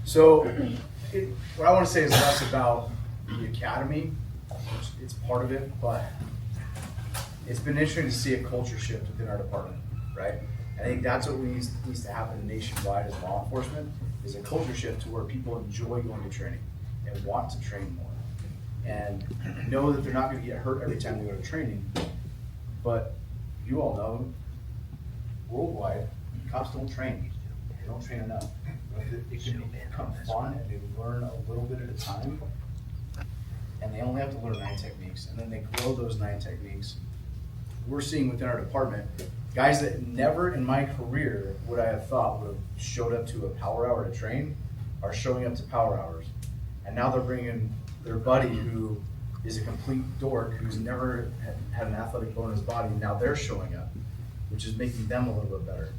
So what I want to say is less about the academy, which it's part of it, but it's been interesting to see a culture shift within our department, right? I think that's what needs to happen nationwide as law enforcement, is a culture shift to where people enjoy going to training and want to train more. And know that they're not gonna get hurt every time they go to training. But you all know, worldwide, cops don't train. They don't train enough. It can become fun and they learn a little bit at a time. And they only have to learn 9 techniques, and then they grow those 9 techniques. We're seeing within our department, guys that never in my career would I have thought would have showed up to a power hour to train are showing up to power hours. And now they're bringing their buddy who is a complete dork, who's never had an athletic bone in his body. Now they're showing up, which is making them a little bit better,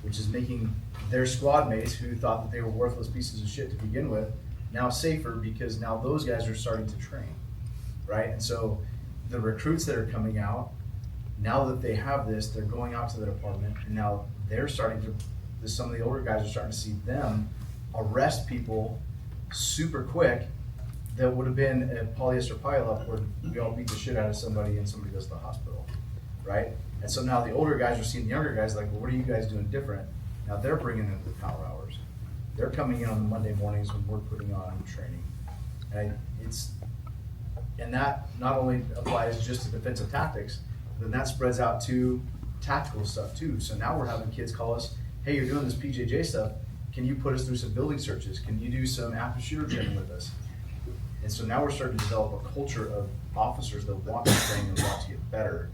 which is making their squad mates who thought that they were worthless pieces of shit to begin with now safer, because now those guys are starting to train, right? And so the recruits that are coming out, now that they have this, they're going out to the department, and now they're starting to, some of the older guys are starting to see them arrest people super quick that would have been a polyester pileup where we all beat the shit out of somebody and somebody goes to the hospital, right? And so now the older guys are seeing the younger guys like, well, what are you guys doing different? Now they're bringing in the power hours. They're coming in on the Monday mornings when we're putting on training. And that not only applies just to defensive tactics, but then that spreads out to tactical stuff too. So now we're having kids call us, hey, you're doing this PJJ stuff. Can you put us through some building searches? Can you do some after shooter training with us? And so now we're starting to develop a culture of officers that want to train and want to get better,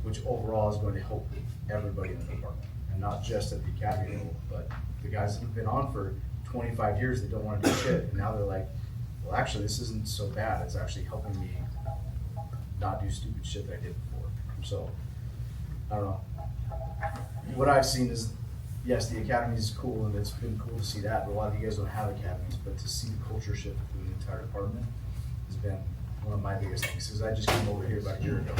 which overall is going to help everybody in the department, and not just at the academy level, but the guys that have been on for 25 years that don't want to do shit, and now they're like, well, actually, this isn't so bad. It's actually helping me not do stupid shit that I did before. So, I don't know. What I've seen is, yes, the academy is cool, and it's been cool to see that, but a lot of you guys don't have academies, but to see the culture shift within the entire department has been one of my biggest things, because I just came over here about a year ago,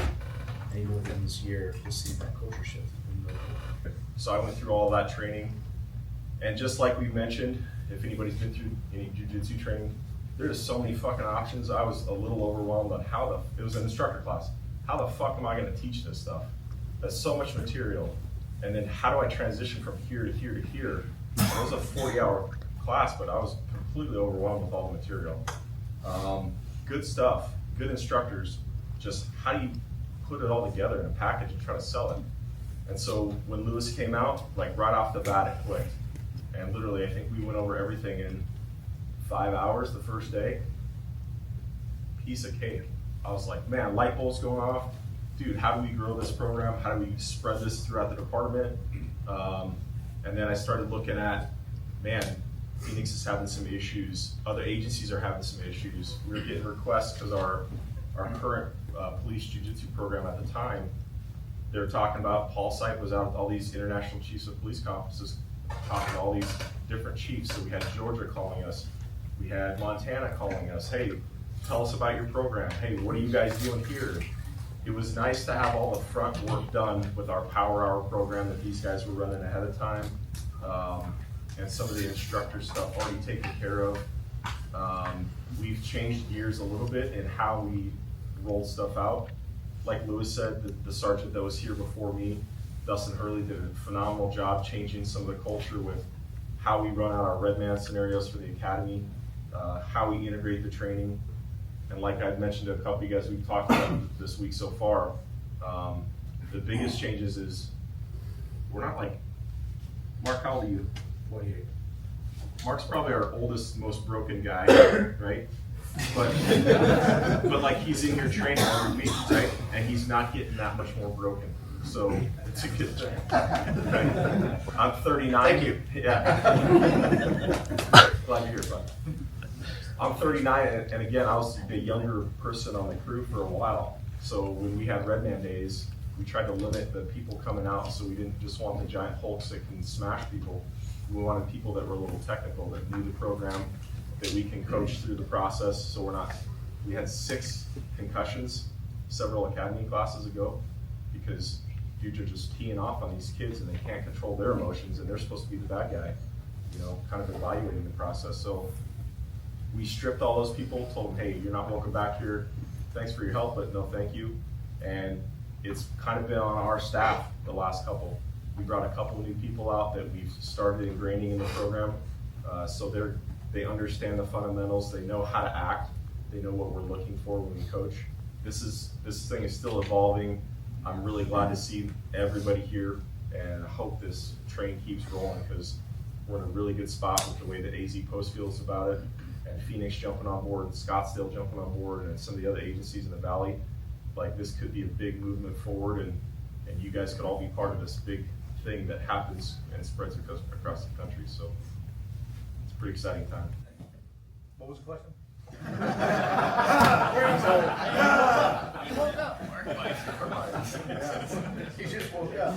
and even within this year, just seeing that culture shift has been really cool. So I went through all that training, and just like we mentioned, if anybody's been through any jiu-jitsu training, there's so many fucking options. I was a little overwhelmed on it was an instructor class. How the fuck am I gonna teach this stuff? That's so much material. And then how do I transition from here to here to here? It was a 40-hour class, but I was completely overwhelmed with all the material. Good stuff, good instructors, just how do you put it all together in a package and try to sell it? And so when Lewis came out, like right off the bat, it clicked. And literally, I think we went over everything in 5 hours the first day. Piece of cake. I was like, man, light bulbs going off. Dude, how do we grow this program? How do we spread this throughout the department? And then I started looking at, man, Phoenix is having some issues. Other agencies are having some issues. We were getting requests because our current Police Jiu-Jitsu program at the time, they were talking about, Paul Sipe was out with all these international chiefs of police conferences, talking to all these different chiefs. So we had Georgia calling us. We had Montana calling us. Hey, tell us about your program. Hey, what are you guys doing here? It was nice to have all the front work done with our Power Hour program that these guys were running ahead of time, and some of the instructor stuff already taken care of. We've changed gears a little bit in how we roll stuff out. Like Lewis said, the sergeant that was here before me, Dustin Hurley, did a phenomenal job changing some of the culture with how we run out our red man scenarios for the academy, how we integrate the training. And like I've mentioned to a couple of you guys we've talked about this week so far, the biggest changes is we're not like, Mark, how old are you? 28. Mark's probably our oldest, most broken guy, right? But like he's in here training every week, right? And he's not getting that much more broken. So it's a good thing. Right? I'm 39. Thank you. Yeah. Glad you're here, bud. I'm 39, and again, I was the younger person on the crew for a while. So when we had Redman days, we tried to limit the people coming out, so we didn't just want the giant hulks that can smash people. We wanted people that were a little technical, that knew the program, that we can coach through the process. So we had 6 concussions several academy classes ago, because dudes are just teeing off on these kids and they can't control their emotions, and they're supposed to be the bad guy. You know, kind of evaluating the process. So we stripped all those people, told them, hey, you're not welcome back here. Thanks for your help, but no thank you. And it's kind of been on our staff the last couple. We brought a couple new people out that we've started ingraining in the program. So they understand the fundamentals, they know how to act, they know what we're looking for when we coach. This thing is still evolving. I'm really glad to see everybody here, and I hope this train keeps rolling, because we're in a really good spot with the way that AZ Post feels about it, and Phoenix jumping on board, and Scottsdale jumping on board, and some of the other agencies in the Valley. Like, this could be a big movement forward, and you guys could all be part of this big thing that happens and spreads across the country. So it's a pretty exciting time. What was the question? He woke up. He just woke up.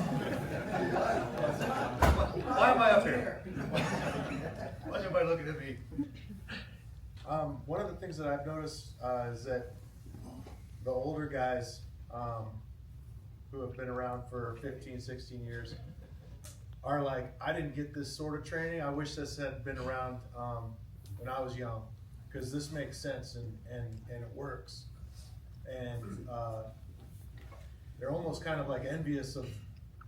Why am I up here? Why's everybody looking at me? One of the things that I've noticed is that the older guys who have been around for 15, 16 years are like, I didn't get this sort of training. I wish this had been around when I was young, because this makes sense and it works. And they're almost kind of like envious of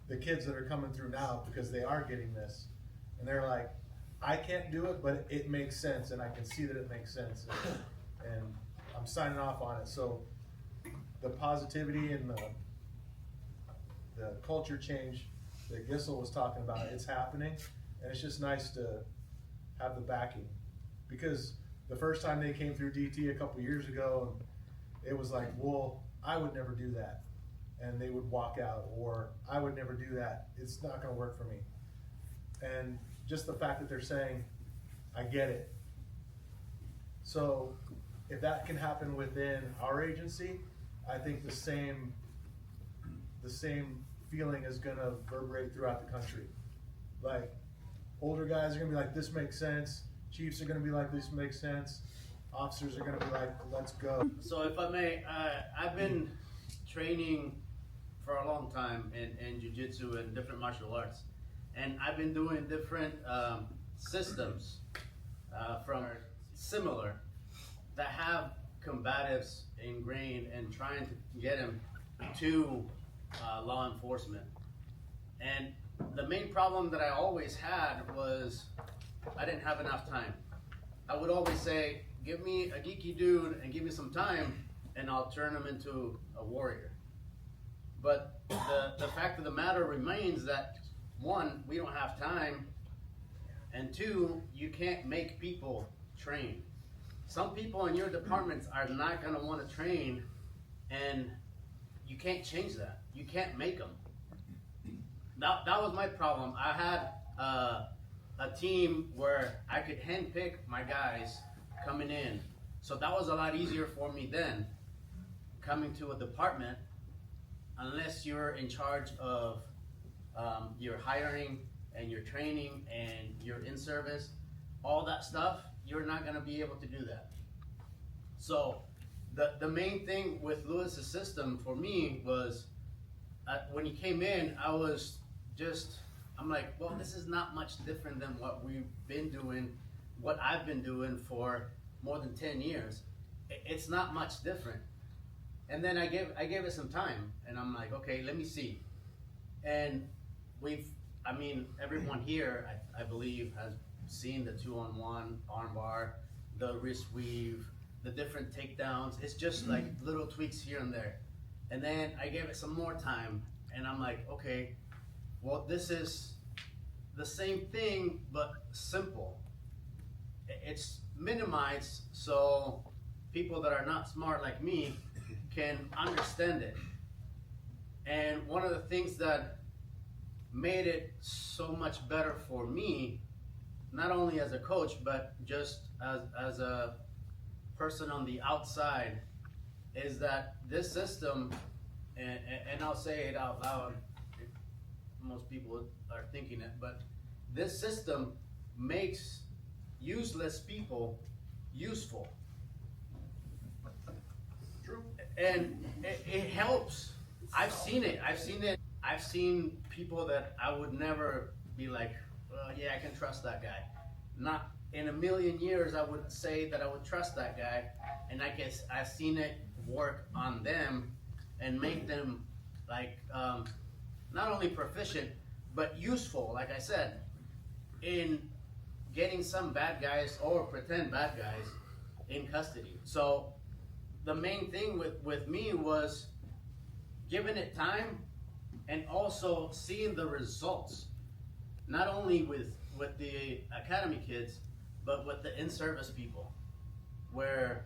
the kids that are coming through now, because they are getting this. And they're like, I can't do it, but it makes sense, and I can see that it makes sense. And I'm signing off on it. So the positivity and the culture change that Gissel was talking about, it's happening, and it's just nice to have the backing. Because the first time they came through DT a couple years ago, it was like, well, I would never do that. And they would walk out, or I would never do that. It's not gonna work for me. And just the fact that they're saying, I get it. So if that can happen within our agency, I think the same feeling is gonna reverberate throughout the country. Like, older guys are gonna be like, this makes sense. Chiefs are gonna be like, this makes sense. Officers are gonna be like, let's go. So if I may, I've been training for a long time in jiu-jitsu and different martial arts. And I've been doing different systems from similar that have combatives ingrained and trying to get them to law enforcement. And the main problem that I always had was I didn't have enough time. I would always say, give me a geeky dude and give me some time, and I'll turn him into a warrior. But the fact of the matter remains that, one, we don't have time, and two, you can't make people train. Some people in your departments are not gonna wanna train, and you can't change that. You can't make them. That was my problem. I had a team where I could handpick my guys coming in. So that was a lot easier for me then, coming to a department, unless you're in charge of your hiring and your training and your in-service, all that stuff, you're not gonna be able to do that. So the main thing with Lewis's system for me was, when he came in, I'm like, well, this is not much different than what we've been doing, what I've been doing for more than 10 years. It's not much different. And then I gave it some time, and I'm like, okay, let me see. And everyone here, I believe, has seen the 2-on-1 armbar, the wrist weave, the different takedowns. It's just like little tweaks here and there. And then I gave it some more time, and I'm like, okay, well, this is the same thing, but simple. It's minimized so people that are not smart like me can understand it. And one of the things that made it so much better for me, not only as a coach, but just as a person on the outside, is that this system, and I'll say it out loud, most people are thinking it, but this system makes useless people useful. True. And it helps. I've seen it. I've seen people that I would never be like, yeah, I can trust that guy. not in a million years I would say that I would trust that guy, and I guess I've seen it work on them and make them like not only proficient but useful, like I said, in getting some bad guys or pretend bad guys in custody. So the main thing with me was giving it time and also seeing the results, not only with the academy kids, but with the in-service people, where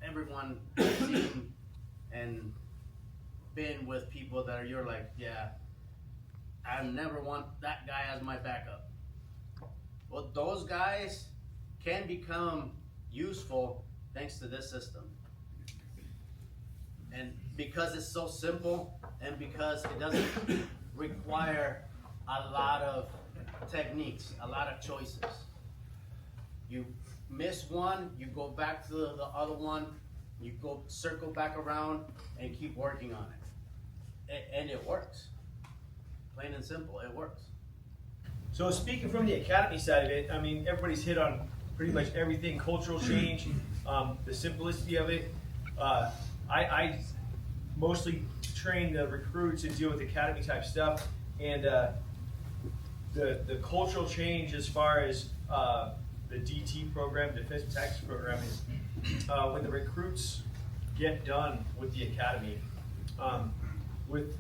everyone seen and been with people that you're like, yeah, I never want that guy as my backup. Well, those guys can become useful thanks to this system. And because it's so simple, and because it doesn't require a lot of techniques, a lot of choices. You miss one, you go back to the other one, you go circle back around and keep working on it. And it works. Plain and simple, it works. So speaking from the academy side of it, I mean, everybody's hit on pretty much everything, cultural change, the simplicity of it. I mostly train the recruits and deal with academy type stuff, and the cultural change as far as the DT program, defensive tactics program, is when the recruits get done with the academy, with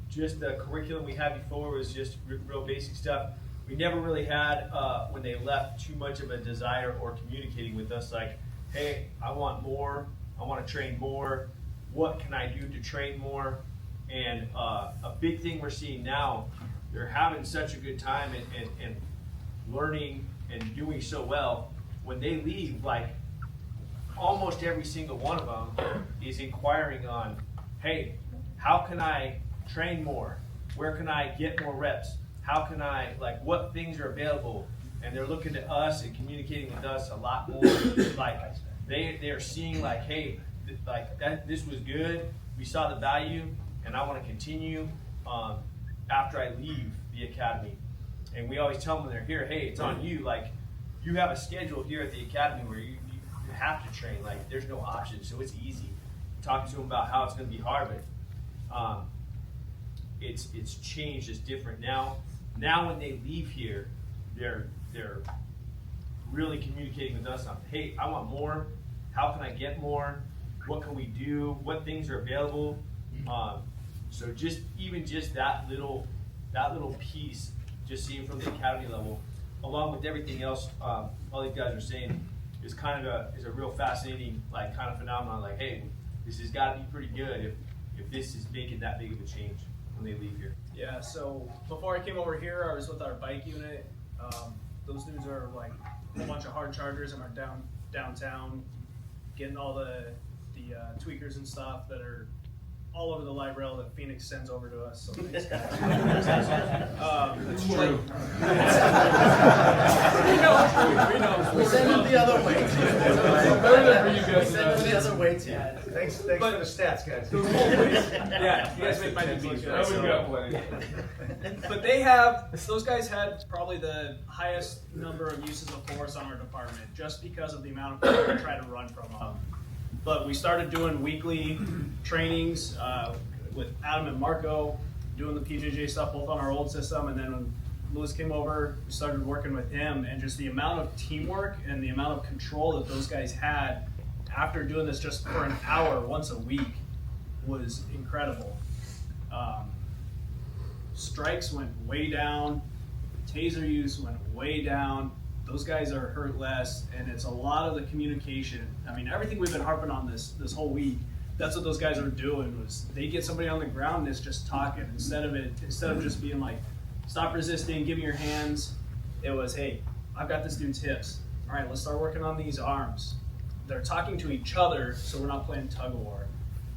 just the curriculum we had before was just real basic stuff. We never really had, when they left, too much of a desire or communicating with us like, hey, I want more, I want to train more, what can I do to train more? And a big thing we're seeing now, they're having such a good time and learning and doing so well. When they leave, like almost every single one of them is inquiring on, hey, how can I train more? Where can I get more reps? How can I, like, what things are available? And they're looking to us and communicating with us a lot more. Like they're seeing like, hey, like this was good. We saw the value, and I want to continue after I leave the academy. And we always tell them when they're here, hey, it's on you. Like, you have a schedule here at the academy where you have to train. Like, there's no option, so it's easy. Talking to them about how it's going to be hard, but it's changed. It's different now. Now when they leave here, they're really communicating with us on, hey, I want more. How can I get more? What can we do? What things are available? So just that little piece, just seeing from the academy level, along with everything else, all these guys are saying, is kind of a real fascinating like kind of phenomenon. Like, hey, this has got to be pretty good if this is making that big of a change when they leave here. Yeah, so before I came over here, I was with our bike unit. Those dudes are like a whole bunch of hard chargers and are downtown getting all the tweakers and stuff that are all over the light rail that Phoenix sends over to us. So thanks, guys. It's true. We know. We send them the other way too. We send them the other way too. Thanks for the stats, guys. Yeah, you guys make my new beat. Oh, we got plenty. But those guys had probably the highest number of uses of force on our department just because of the amount of people we try to run from them. But we started doing weekly trainings with Adam and Marco, doing the PJJ stuff both on our old system, and then when Lewis came over, we started working with him, and just the amount of teamwork and the amount of control that those guys had after doing this just for an hour once a week was incredible. Strikes went way down, taser use went way down. Those guys are hurt less, and it's a lot of the communication. I mean, everything we've been harping on this whole week, that's what those guys are doing. Was they get somebody on the ground and it's just talking instead of just being like, stop resisting, give me your hands. It was, hey, I've got this dude's hips. All right, let's start working on these arms. They're talking to each other, so we're not playing tug of war.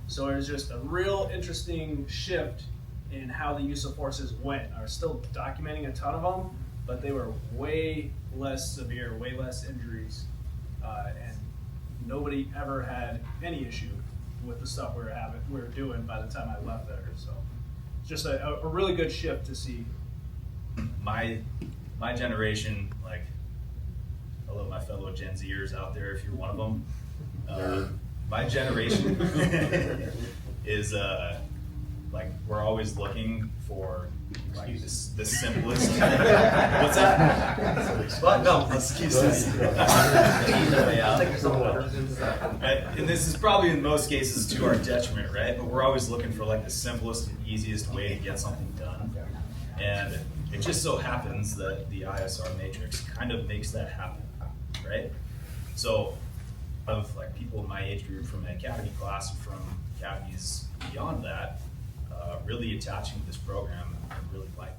So it was just a real interesting shift in how the use of forces went. I was still documenting a ton of them, but they were way less severe, way less injuries, and nobody ever had any issue with the stuff we were doing by the time I left there. So it's just a really good shift to see. My my generation, like, hello, my fellow Gen Zers out there, if you're one of them. My generation is like, we're always looking for like the simplest. What's that? What? No, excuses. And this is probably in most cases to our detriment, right? But we're always looking for like the simplest and easiest way to get something done. And it just so happens that the ISR Matrix kind of makes that happen, right? So, of like people in my age group from an academy class, from academies beyond that, really attaching to this program and really liking